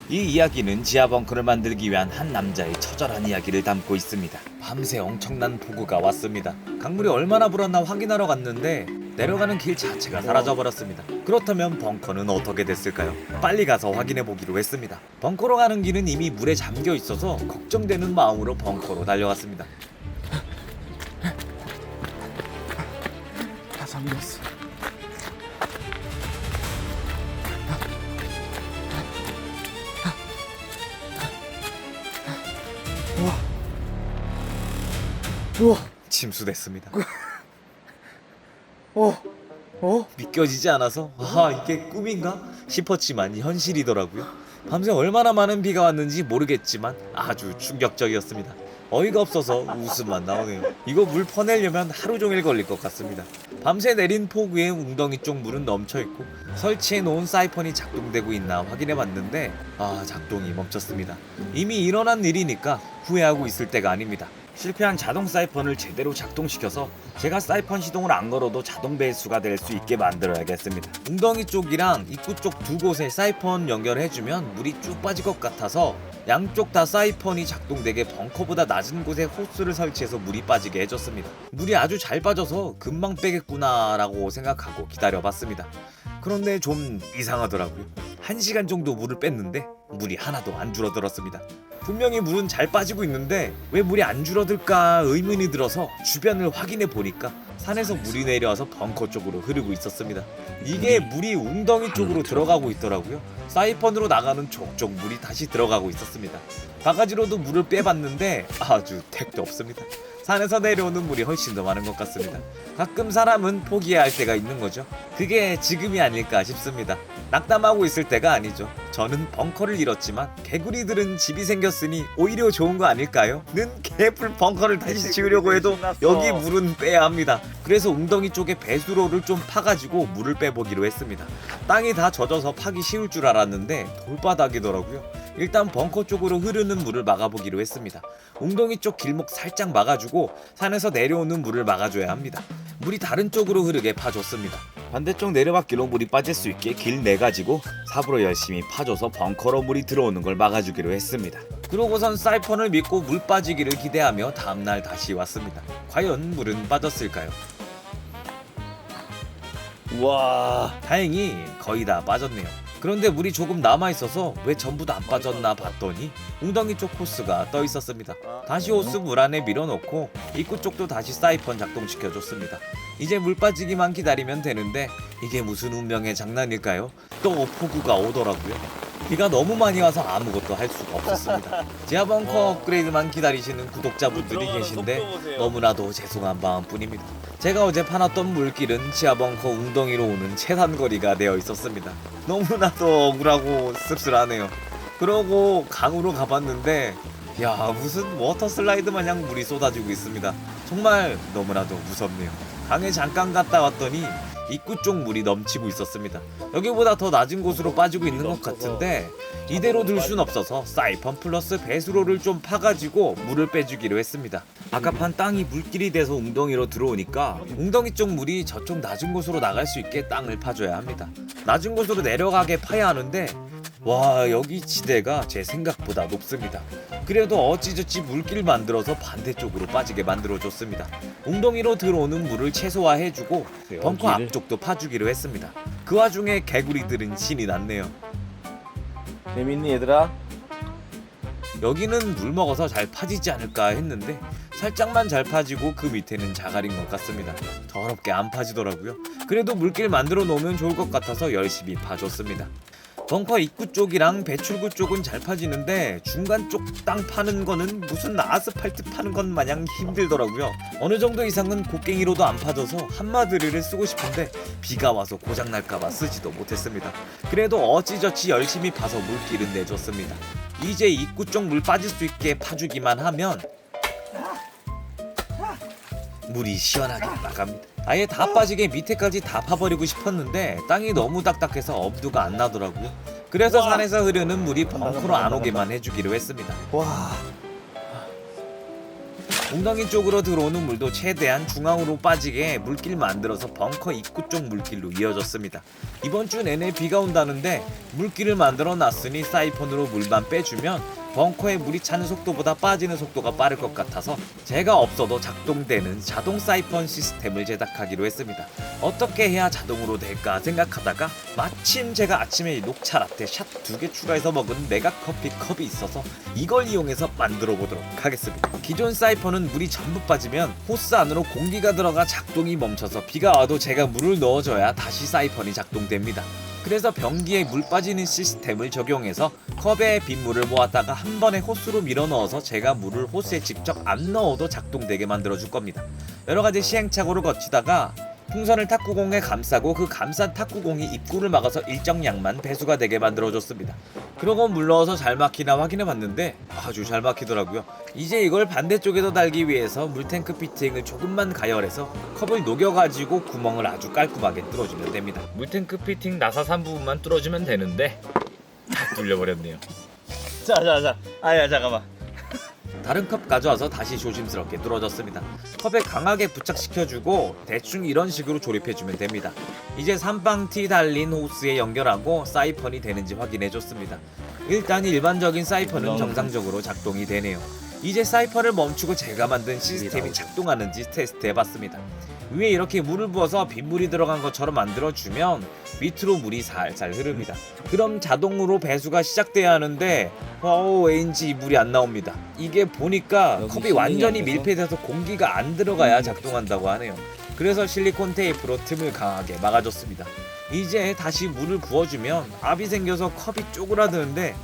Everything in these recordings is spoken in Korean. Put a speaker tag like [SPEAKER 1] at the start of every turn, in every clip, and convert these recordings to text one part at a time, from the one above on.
[SPEAKER 1] 이 이야기는 지하 벙커를 만들기 위한 한 남자의 처절한 이야기를 담고 있습니다. 밤새 엄청난 폭우가 왔습니다. 강물이 얼마나 불었나 확인하러 갔는데 내려가는 길 자체가 사라져버렸습니다. 그렇다면 벙커는 어떻게 됐을까요? 빨리 가서 확인해 보기로 했습니다. 벙커로 가는 길은 이미 물에 잠겨 있어서 걱정되는 마음으로 벙커로 달려갔습니다.
[SPEAKER 2] 다 잠겼어. 우와.
[SPEAKER 1] 침수됐습니다.
[SPEAKER 2] 어?
[SPEAKER 1] 믿겨지지 않아서 이게 꿈인가 싶었지만 현실이더라고요. 밤새 얼마나 많은 비가 왔는지 모르겠지만 아주 충격적이었습니다. 어이가 없어서 웃음만 나오네요. 이거 물 퍼내려면 하루 종일 걸릴 것 같습니다. 밤새 내린 폭우에 웅덩이 쪽 물은 넘쳐있고 설치해 놓은 사이펀이 작동되고 있나 확인해 봤는데 작동이 멈췄습니다. 이미 일어난 일이니까 후회하고 있을 때가 아닙니다. 실패한 자동 사이펀을 제대로 작동시켜서 제가 사이펀 시동을 안 걸어도 자동 배수가 될 수 있게 만들어야겠습니다. 웅덩이 쪽이랑 입구 쪽 두 곳에 사이펀 연결해주면 물이 쭉 빠질 것 같아서 양쪽 다 사이펀이 작동되게 벙커보다 낮은 곳에 호스를 설치해서 물이 빠지게 해줬습니다. 물이 아주 잘 빠져서 금방 빼겠구나 라고 생각하고 기다려봤습니다. 그런데 좀 이상하더라고요. 1시간 정도 물을 뺐는데 물이 하나도 안 줄어들었습니다. 분명히 물은 잘 빠지고 있는데 왜 물이 안 줄어들까 의문이 들어서 주변을 확인해 보니까 산에서 물이 내려와서 벙커 쪽으로 흐르고 있었습니다. 이게 물이 웅덩이 쪽으로 들어가고 있더라고요. 사이펀으로 나가는 족족 물이 다시 들어가고 있었습니다. 바가지로도 물을 빼봤는데 아주 택도 없습니다. 산에서 내려오는 물이 훨씬 더 많은 것 같습니다. 가끔 사람은 포기해야 할 때가 있는 거죠. 그게 지금이 아닐까 싶습니다. 낙담하고 있을 때가 아니죠. 저는 벙커를 잃었지만 개구리들은 집이 생겼으니 오히려 좋은 거 아닐까요? 는 개뿔 벙커를 다시 지으려고 해도 여기 물은 빼야 합니다. 그래서 웅덩이 쪽에 배수로를 좀 파가지고 물을 빼보기로 했습니다. 땅이 다 젖어서 파기 쉬울 줄 알았는데 돌바닥이더라고요. 일단 벙커 쪽으로 흐르는 물을 막아보기로 했습니다. 웅덩이 쪽 길목 살짝 막아주고 산에서 내려오는 물을 막아줘야 합니다. 물이 다른 쪽으로 흐르게 파줬습니다. 반대쪽 내려받기로 물이 빠질 수 있게 길 내가지고 삽으로 열심히 파줘서 벙커로 물이 들어오는 걸 막아주기로 했습니다. 그러고선 사이펀을 믿고 물 빠지기를 기대하며 다음날 다시 왔습니다. 과연 물은 빠졌을까요? 우와, 다행히 거의 다 빠졌네요. 그런데 물이 조금 남아있어서 왜 전부 다 안 빠졌나 봤더니 웅덩이 쪽 호스가 떠 있었습니다. 다시 호스 물 안에 밀어넣고 입구 쪽도 다시 사이펀 작동시켜줬습니다. 이제 물 빠지기만 기다리면 되는데 이게 무슨 운명의 장난일까요? 또 폭우가 오더라고요. 비가 너무 많이 와서 아무것도 할 수가 없었습니다. 지하 벙커 업그레이드만 기다리시는 구독자분들이 계신데 너무나도 죄송한 마음뿐입니다. 제가 어제 파놨던 물길은 지하 벙커 웅덩이로 오는 최단거리가 되어 있었습니다. 너무나도 억울하고 씁쓸하네요. 그러고 강으로 가봤는데 무슨 워터 슬라이드 마냥 물이 쏟아지고 있습니다. 정말 너무나도 무섭네요. 강에 잠깐 갔다 왔더니 입구 쪽 물이 넘치고 있었습니다. 여기보다 더 낮은 곳으로 빠지고 있는 것 같은데 이대로 둘 순 없어서 사이펀 플러스 배수로를 좀 파가지고 물을 빼주기로 했습니다. 아까 판 땅이 물길이 돼서 웅덩이로 들어오니까 웅덩이 쪽 물이 저쪽 낮은 곳으로 나갈 수 있게 땅을 파줘야 합니다. 낮은 곳으로 내려가게 파야 하는데 여기 지대가 제 생각보다 높습니다. 그래도 어찌저찌 물길 만들어서 반대쪽으로 빠지게 만들어줬습니다. 웅덩이로 들어오는 물을 최소화해주고 벙커 앞쪽도 파주기로 했습니다. 그 와중에 개구리들은 신이 났네요.
[SPEAKER 2] 재밌니 얘들아?
[SPEAKER 1] 여기는 물 먹어서 잘 파지지 않을까 했는데 살짝만 잘 파지고 그 밑에는 자갈인 것 같습니다. 더럽게 안 파지더라고요. 그래도 물길 만들어 놓으면 좋을 것 같아서 열심히 파줬습니다. 벙커 입구 쪽이랑 배출구 쪽은 잘 파지는데 중간 쪽 땅 파는 거는 무슨 아스팔트 파는 것 마냥 힘들더라고요. 어느 정도 이상은 곡괭이로도 안 파져서 한마드리를 쓰고 싶은데 비가 와서 고장날까봐 쓰지도 못했습니다. 그래도 어찌저찌 열심히 파서 물길은 내줬습니다. 이제 입구 쪽 물 빠질 수 있게 파주기만 하면 물이 시원하게 나갑니다. 아예 다 빠지게 밑에까지 다 파버리고 싶었는데 땅이 너무 딱딱해서 엄두가 안 나더라고요. 그래서 산에서 흐르는 물이 벙커로 안 오게만 해주기로 했습니다.
[SPEAKER 2] 와.
[SPEAKER 1] 웅덩이 쪽으로 들어오는 물도 최대한 중앙으로 빠지게 물길 만들어서 벙커 입구 쪽 물길로 이어졌습니다. 이번 주 내내 비가 온다는데 물길을 만들어 놨으니 사이펀으로 물만 빼주면 벙커에 물이 차는 속도보다 빠지는 속도가 빠를 것 같아서 제가 없어도 작동되는 자동 사이펀 시스템을 제작하기로 했습니다. 어떻게 해야 자동으로 될까 생각하다가 마침 제가 아침에 녹차 라떼 샷 2개 추가해서 먹은 메가 커피 컵이 있어서 이걸 이용해서 만들어 보도록 하겠습니다. 기존 사이펀은 물이 전부 빠지면 호스 안으로 공기가 들어가 작동이 멈춰서 비가 와도 제가 물을 넣어줘야 다시 사이펀이 작동됩니다. 그래서 변기에 물 빠지는 시스템을 적용해서 컵에 빗물을 모았다가 한 번에 호스로 밀어 넣어서 제가 물을 호스에 직접 안 넣어도 작동되게 만들어 줄 겁니다. 여러 가지 시행착오를 거치다가 풍선을 탁구공에 감싸고 그 감싼 탁구공이 입구를 막아서 일정 양만 배수가 되게 만들어줬습니다. 그러고 물 넣어서 잘 막히나 확인해 봤는데 아주 잘 막히더라고요. 이제 이걸 반대쪽에도 달기 위해서 물탱크 피팅을 조금만 가열해서 컵을 녹여가지고 구멍을 아주 깔끔하게 뚫어주면 됩니다. 물탱크 피팅 나사산 부분만 뚫어주면 되는데 다 뚫려버렸네요.
[SPEAKER 2] 자. 아야 잠깐만.
[SPEAKER 1] 다른 컵 가져와서 다시 조심스럽게 뚫어줬습니다. 컵에 강하게 부착시켜주고 대충 이런 식으로 조립해주면 됩니다. 이제 삼방티 달린 호스에 연결하고 사이펀이 되는지 확인해줬습니다. 일단 일반적인 사이펀은 정상적으로 작동이 되네요. 이제 사이펀을 멈추고 제가 만든 시스템이 작동하는지 테스트해봤습니다. 위에 이렇게 물을 부어서 빗물이 들어간 것처럼 만들어주면 밑으로 물이 살살 흐릅니다. 그럼 자동으로 배수가 시작돼야 하는데 왠지 물이 안 나옵니다. 이게 보니까 컵이 완전히 밀폐돼서 공기가 안 들어가야 작동한다고 하네요. 그래서 실리콘 테이프로 틈을 강하게 막아줬습니다. 이제 다시 물을 부어주면 압이 생겨서 컵이 쪼그라드는데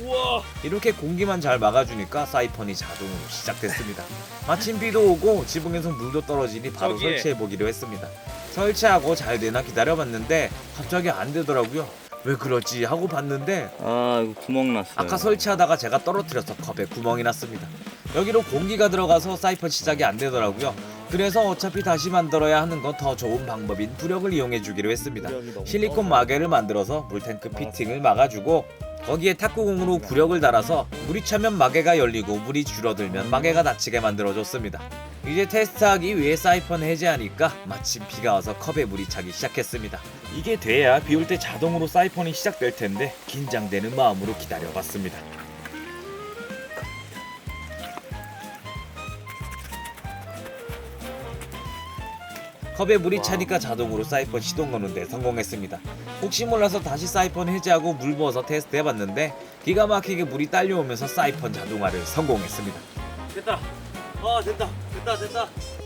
[SPEAKER 1] 우와, 이렇게 공기만 잘 막아주니까 사이펀이 자동으로 시작됐습니다. 마침 비도 오고 지붕에서 물도 떨어지니 바로 설치해보기로 했습니다. 설치하고 잘 되나 기다려봤는데 갑자기 안 되더라고요. 왜 그러지 하고 봤는데
[SPEAKER 2] 아 이거 구멍 났어요.
[SPEAKER 1] 아까 설치하다가 제가 떨어뜨려서 컵에 구멍이 났습니다. 여기로 공기가 들어가서 사이펀 시작이 안 되더라고요. 그래서 어차피 다시 만들어야 하는 건 더 좋은 방법인 부력을 이용해 주기로 했습니다. 실리콘 마개를 만들어서 물탱크 피팅을 막아주고 거기에 탁구공으로 부력을 달아서 물이 차면 마개가 열리고 물이 줄어들면 마개가 닫히게 만들어줬습니다. 이제 테스트하기 위해 사이펀 해제하니까 마침 비가 와서 컵에 물이 차기 시작했습니다. 이게 돼야 비 올 때 자동으로 사이펀이 시작될 텐데 긴장되는 마음으로 기다려봤습니다. 컵에 물이 차니까 자동으로 사이펀 시동 거는데 성공했습니다. 혹시 몰라서 다시 사이펀 해제하고 물 부어서 테스트해봤는데 기가 막히게 물이 딸려오면서 사이펀 자동화를 성공했습니다.
[SPEAKER 2] 됐다. 됐다.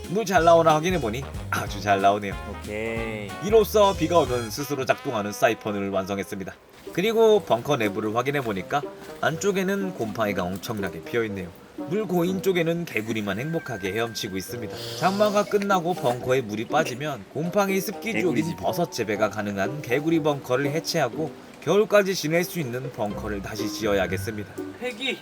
[SPEAKER 1] 물 잘 나오나 확인해보니 아주 잘 나오네요.
[SPEAKER 2] 오케이.
[SPEAKER 1] 이로써 비가 오면 스스로 작동하는 사이펀을 완성했습니다. 그리고 벙커 내부를 확인해보니까 안쪽에는 곰팡이가 엄청나게 피어있네요. 물 고인 쪽에는 개구리만 행복하게 헤엄치고 있습니다. 장마가 끝나고 벙커에 물이 빠지면 곰팡이 습기 쪽인 버섯 재배가 가능한 개구리 벙커를 해체하고 겨울까지 지낼 수 있는 벙커를 다시 지어야겠습니다.
[SPEAKER 2] 폐기.